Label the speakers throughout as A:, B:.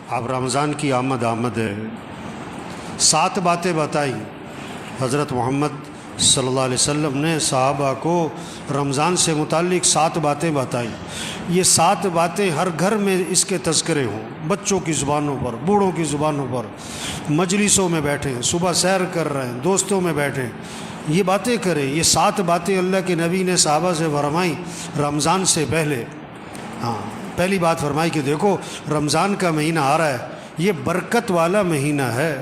A: اب رمضان کی آمد ہے، 7 باتیں بتائیں حضرت محمد صلی اللہ علیہ وسلم نے صحابہ کو رمضان سے متعلق 7 باتیں بتائیں۔ یہ 7 باتیں ہر گھر میں اس کے تذکرے ہوں، بچوں کی زبانوں پر، بوڑھوں کی زبانوں پر، مجلسوں میں بیٹھیں، صبح سیر کر رہے ہیں، دوستوں میں بیٹھیں، یہ باتیں کریں۔ یہ 7 باتیں اللہ کے نبی نے صحابہ سے فرمائیں رمضان سے پہلے۔ پہلی بات فرمائی کہ دیکھو رمضان کا مہینہ آ رہا ہے، یہ برکت والا مہینہ ہے،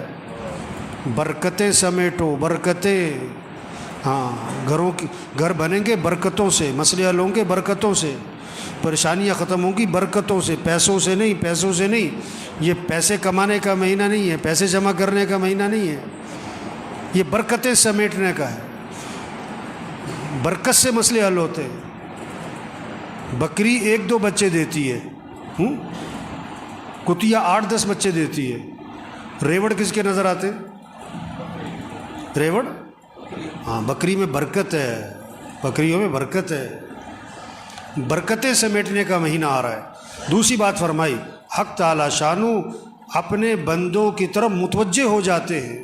A: برکتیں سمیٹو، برکتیں، گھر بنیں گے برکتوں سے، مسئلے حل ہوں گے برکتوں سے، پریشانیاں ختم ہوں گی برکتوں سے، پیسوں سے نہیں۔ یہ پیسے کمانے کا مہینہ نہیں ہے، پیسے جمع کرنے کا مہینہ نہیں ہے، یہ برکتیں سمیٹنے کا ہے۔ برکت سے مسئلے حل ہوتے ہیں۔ بکری 1-2 بچے دیتی ہے، کتیا 8-10 بچے دیتی ہے۔ ریوڑ کس کے نظر آتے؟ ریوڑ؟ بکری میں برکت ہے، بکریوں میں برکت ہے، برکتیں سمیٹنے کا مہینہ آ رہا ہے۔ دوسری بات فرمائی، حق تعالی شانو اپنے بندوں کی طرف متوجہ ہو جاتے ہیں۔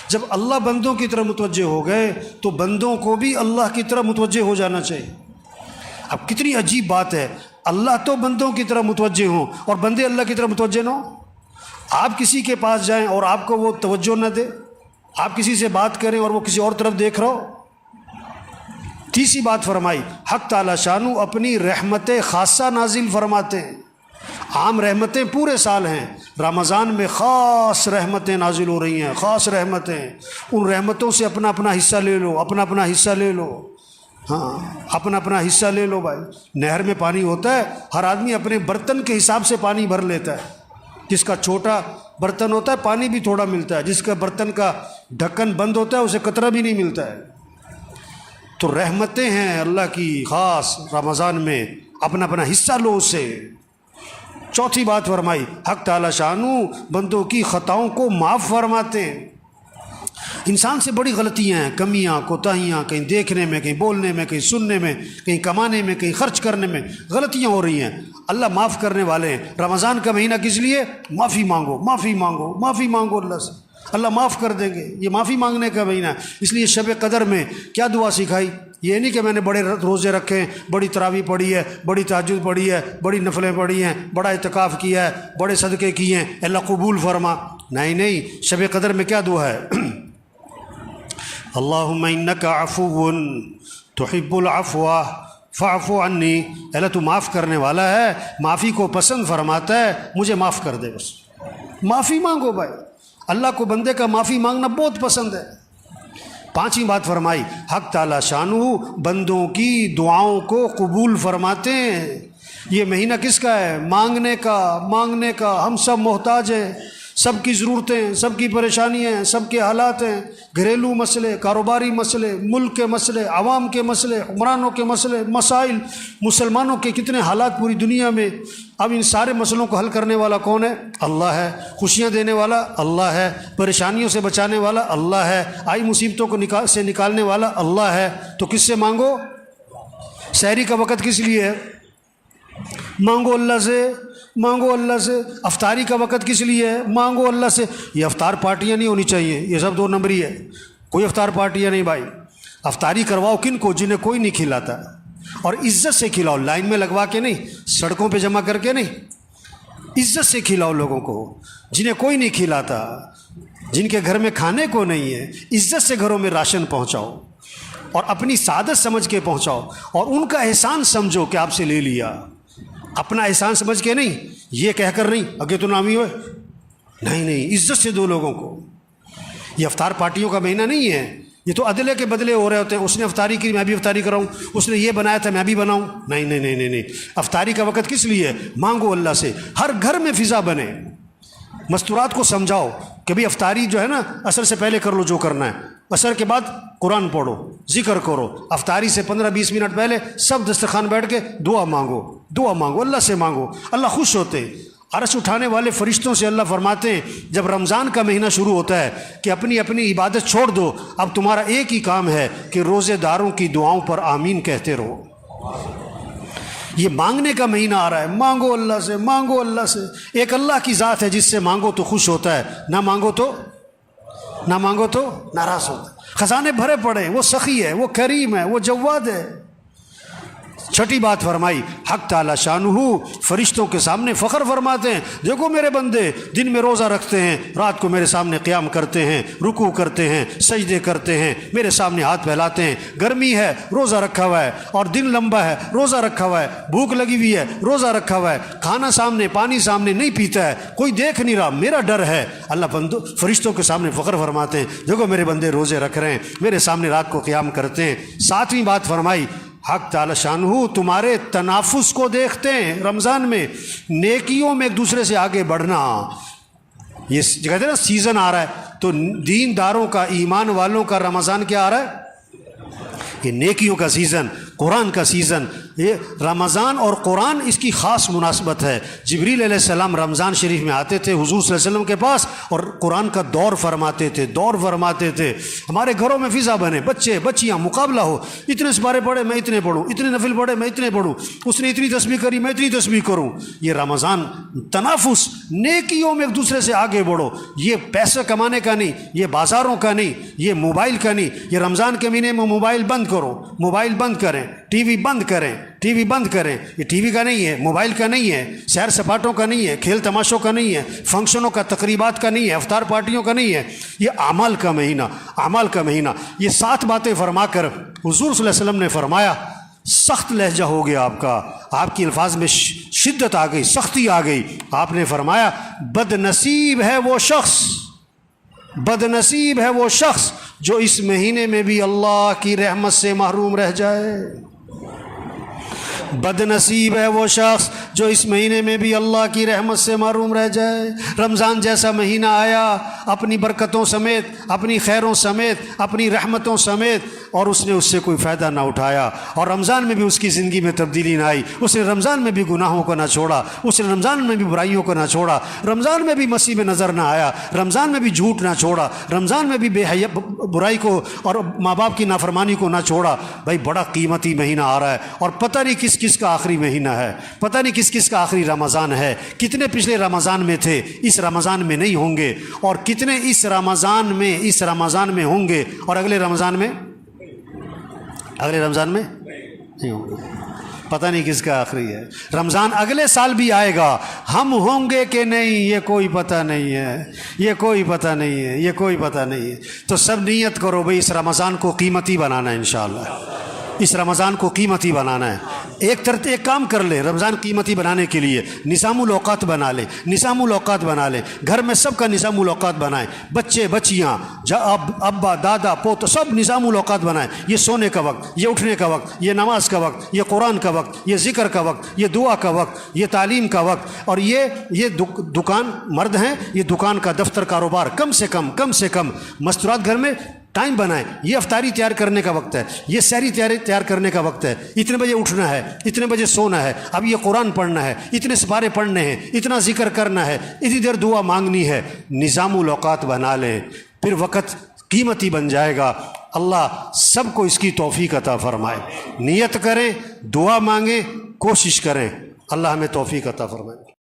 A: جب اللہ بندوں کی طرف متوجہ ہو گئے تو بندوں کو بھی اللہ کی طرف متوجہ ہو جانا چاہیے۔ اب کتنی عجیب بات ہے، اللہ تو بندوں کی طرف متوجہ ہوں اور بندے اللہ کی طرف متوجہ نہ ہوں۔ آپ کسی کے پاس جائیں اور آپ کو وہ توجہ نہ دے، آپ کسی سے بات کریں اور وہ کسی اور طرف دیکھ رہا ہو۔ تیسری بات فرمائی، حق تعالی شانو اپنی رحمت خاصہ نازل فرماتے ہیں۔ عام رحمتیں پورے سال ہیں، رمضان میں خاص رحمتیں نازل ہو رہی ہیں، خاص رحمتیں، ان رحمتوں سے اپنا اپنا حصہ لے لو، اپنا حصہ لے لو، اپنا حصہ لے لو بھائی۔ نہر میں پانی ہوتا ہے، ہر آدمی اپنے برتن کے حساب سے پانی بھر لیتا ہے۔ جس کا چھوٹا برتن ہوتا ہے پانی بھی تھوڑا ملتا ہے، جس کا برتن کا ڈھکن بند ہوتا ہے اسے قطرہ بھی نہیں ملتا ہے۔ تو رحمتیں ہیں اللہ کی خاص رمضان میں، اپنا حصہ لو اس سے۔ چوتھی بات فرمائی، حق تعالی شانو بندوں کی خطاؤں کو معاف فرماتے ہیں۔ انسان سے بڑی غلطیاں ہیں، کمیاں، کوتاہیاں، کہیں دیکھنے میں، کہیں بولنے میں، کہیں سننے میں، کہیں کمانے میں، کہیں خرچ کرنے میں غلطیاں ہو رہی ہیں۔ اللہ معاف کرنے والے ہیں۔ رمضان کا مہینہ کس لیے؟ معافی مانگو، معافی مانگو، معافی مانگو اللہ سے، اللہ معاف کر دیں گے۔ یہ معافی مانگنے کا مہینہ ہے۔ اس لیے شب قدر میں کیا دعا سکھائی؟ یہ نہیں کہ میں نے بڑے روزے رکھے ہیں، بڑی تراویح پڑھی ہے، بڑی تہجد پڑھی ہے، بڑی نفلیں پڑھی ہیں، بڑا اعتکاف کیا ہے، بڑے صدقے کیے ہیں، اللہ قبول فرما۔ نہیں، شب قدر میں کیا دعا ہے؟ اللہم انک عفو تحب العفو فاعف عنی، اللہ تو معاف کرنے والا ہے، معافی کو پسند فرماتا ہے، مجھے معاف کر دے۔ بس معافی مانگو بھائی، اللہ کو بندے کا معافی مانگنا بہت پسند ہے۔ پانچویں بات فرمائی، حق تعالی شانو بندوں کی دعاؤں کو قبول فرماتے ہیں۔ یہ مہینہ کس کا ہے؟ مانگنے کا۔ ہم سب محتاج ہیں، سب کی ضرورتیں، سب کی پریشانیاں، سب کے حالات ہیں، گھریلو مسئلے، کاروباری مسئلے، ملک کے مسئلے، عوام کے مسئلے، حکمرانوں کے مسئلے، مسائل، مسلمانوں کے کتنے حالات پوری دنیا میں۔ اب ان سارے مسئلوں کو حل کرنے والا کون ہے؟ اللہ ہے۔ خوشیاں دینے والا اللہ ہے، پریشانیوں سے بچانے والا اللہ ہے، آئی مصیبتوں کو سے نکالنے والا اللہ ہے۔ تو کس سے مانگو؟ سحری کا وقت کس لیے ہے؟ مانگو اللہ سے، مانگو اللہ سے۔ افطاری کا وقت کس لیے ہے؟ مانگو اللہ سے۔ یہ افطار پارٹیاں نہیں ہونی چاہیے، یہ سب 2 نمبری ہے، کوئی افطار پارٹیاں نہیں بھائی۔ افطاری کرواؤ کن کو؟ جنہیں کوئی نہیں کھلاتا، اور عزت سے کھلاؤ، لائن میں لگوا کے نہیں، سڑکوں پہ جمع کر کے نہیں، عزت سے کھلاؤ لوگوں کو۔ جنہیں کوئی نہیں کھلاتا، جن کے گھر میں کھانے کو نہیں ہے، عزت سے گھروں میں راشن پہنچاؤ، اور اپنی سعادت سمجھ کے پہنچاؤ، اور ان کا احسان سمجھو کہ آپ سے لے لیا، اپنا احسان سمجھ کے نہیں، یہ کہہ کر نہیں اگے تو نامی ہوئے، نہیں، عزت سے دو لوگوں کو۔ یہ افطار پارٹیوں کا مہینہ نہیں ہے، یہ تو عدلے کے بدلے ہو رہے ہوتے ہیں۔ اس نے افطاری کی، میں بھی افطاری کراؤں، اس نے یہ بنایا تھا میں بھی بناؤں، نہیں۔ افطاری کا وقت کس لیے؟ مانگو اللہ سے، ہر گھر میں فضا بنے۔ مستورات کو سمجھاؤ کہ بھی افطاری جو ہے نا عصر سے پہلے کر لو جو کرنا ہے، عصر کے بعد قرآن پڑھو، ذکر کرو، افطاری سے 15-20 منٹ پہلے سب دسترخوان بیٹھ کے دعا مانگو، اللہ سے مانگو، اللہ خوش ہوتے ہیں۔ عرش اٹھانے والے فرشتوں سے اللہ فرماتے ہیں جب رمضان کا مہینہ شروع ہوتا ہے کہ اپنی عبادت چھوڑ دو، اب تمہارا ایک ہی کام ہے کہ روزے داروں کی دعاؤں پر آمین کہتے رہو۔ یہ مانگنے کا مہینہ آ رہا ہے، مانگو اللہ سے، مانگو اللہ سے۔ ایک اللہ کی ذات ہے جس سے مانگو تو خوش ہوتا ہے، نہ مانگو تو ناراض ہوتا ہے۔ خزانے بھرے پڑے ہیں، وہ سخی ہے، وہ کریم ہے، وہ جواد ہے۔ چھٹی بات فرمائی، حق تعالی شانہ فرشتوں کے سامنے فخر فرماتے ہیں، دیکھو میرے بندے دن میں روزہ رکھتے ہیں، رات کو میرے سامنے قیام کرتے ہیں، رکوع کرتے ہیں، سجدے کرتے ہیں، میرے سامنے ہاتھ پھیلاتے ہیں۔ گرمی ہے روزہ رکھا ہوا ہے، اور دن لمبا ہے روزہ رکھا ہوا ہے، بھوک لگی ہوئی ہے روزہ رکھا ہوا ہے، کھانا سامنے پانی سامنے نہیں پیتا ہے، کوئی دیکھ نہیں رہا، میرا ڈر ہے۔ اللہ بندو فرشتوں کے سامنے فخر فرماتے ہیں، دیکھو میرے بندے روزے رکھ رہے ہیں، میرے سامنے رات کو قیام کرتے ہیں۔ ساتویں بات فرمائی، حق تعالی شانہ تمہارے تنافس کو دیکھتے ہیں رمضان میں، نیکیوں میں ایک دوسرے سے آگے بڑھنا۔ یہ کہتے ہیں نا سیزن آ رہا ہے، تو دینداروں کا، ایمان والوں کا رمضان کیا آ رہا ہے؟ یہ نیکیوں کا سیزن، قرآن کا سیزن۔ یہ رمضان اور قرآن اس کی خاص مناسبت ہے۔ جبریل علیہ السلام رمضان شریف میں آتے تھے حضور صلی اللہ علیہ وسلم کے پاس، اور قرآن کا دور فرماتے تھے۔ ہمارے گھروں میں فضا بنے، بچے بچیاں مقابلہ ہو، اتنے سپارے پڑھے میں اتنے پڑھوں، اتنے نفل پڑھے میں اتنے پڑھوں، اس نے اتنی تسبیح کری میں اتنی تسبیح کروں۔ یہ رمضان تنافس، نیکیوں میں ایک دوسرے سے آگے بڑھو۔ یہ پیسے کمانے کا نہیں، یہ بازاروں کا نہیں، یہ موبائل کا نہیں۔ یہ رمضان کے مہینے میں موبائل بند کرو، موبائل بند کریں، ٹی وی بند کریں۔ یہ ٹی وی کا نہیں ہے، موبائل کا نہیں ہے، سیر سپاٹوں کا نہیں ہے، کھیل تماشوں کا نہیں ہے، فنکشنوں کا، تقریبات کا نہیں ہے، افطار پارٹیوں کا نہیں ہے۔ یہ اعمال کا مہینہ۔ یہ 7 باتیں فرما کر حضور صلی اللہ علیہ وسلم نے فرمایا، سخت لہجہ ہو گیا آپ کا، آپ کی الفاظ میں شدت آ گئی، سختی آ گئی۔ آپ نے فرمایا، بد نصیب ہے وہ شخص جو اس مہینے میں بھی اللہ کی رحمت سے محروم رہ جائے۔ بد نصیب ہے وہ شخص جو اس مہینے میں بھی اللہ کی رحمت سے محروم رہ جائے۔ رمضان جیسا مہینہ آیا اپنی برکتوں سمیت، اپنی خیروں سمیت، اپنی رحمتوں سمیت، اور اس نے اس سے کوئی فائدہ نہ اٹھایا، اور رمضان میں بھی اس کی زندگی میں تبدیلی نہ آئی۔ اس نے رمضان میں بھی گناہوں کو نہ چھوڑا، اس نے رمضان میں بھی برائیوں کو نہ چھوڑا، رمضان میں بھی مسیح میں نظر نہ آیا، رمضان میں بھی جھوٹ نہ چھوڑا، رمضان میں بھی بے حیا برائی کو اور ماں باپ کی نافرمانی کو نہ چھوڑا۔ بھائی بڑا قیمتی مہینہ آ رہا ہے، اور پتہ نہیں کس کس کا آخری مہینہ ہے، پتہ نہیں کس کس کا آخری رمضان ہے۔ کتنے پچھلے رمضان میں تھے، اس رمضان میں نہیں ہوں گے، اور کتنے اس رمضان میں ہوں گے، اور اگلے رمضان میں نہیں ہوں گے۔ پتہ نہیں کس کا آخری ہے۔ رمضان اگلے سال بھی آئے گا، ہم ہوں گے کہ نہیں یہ کوئی پتہ نہیں ہے۔ تو سب نیت کرو بھئی اس رمضان کو قیمتی بنانا ہے، انشاءاللہ اس رمضان کو قیمتی بنانا ہے۔ ایک کام کر لے رمضان قیمتی بنانے کے لیے، نظام الاوقات بنا لے، گھر میں سب کا نظام الاوقات بنائیں، بچے بچیاں، ابا دادا پوت، سب نظام الاوقات بنائیں۔ یہ سونے کا وقت، یہ اٹھنے کا وقت، یہ نماز کا وقت، یہ قرآن کا وقت، یہ ذکر کا وقت، یہ دعا کا وقت، یہ تعلیم کا وقت، اور یہ دکان مرد ہیں، یہ دکان کا دفتر کاروبار کم سے کم مستورات گھر میں ٹائم بنائیں۔ یہ افطاری تیار کرنے کا وقت ہے، یہ سحری تیار کرنے کا وقت ہے، اتنے بجے اٹھنا ہے، اتنے بجے سونا ہے، اب یہ قرآن پڑھنا ہے، اتنے سپارے پڑھنے ہیں، اتنا ذکر کرنا ہے، اتنی دیر دعا مانگنی ہے۔ نظام الاوقات بنا لیں، پھر وقت قیمتی بن جائے گا۔ اللہ سب کو اس کی توفیق عطا فرمائے۔ نیت کریں، دعا مانگیں، کوشش کریں، اللہ ہمیں توفیق عطا فرمائے۔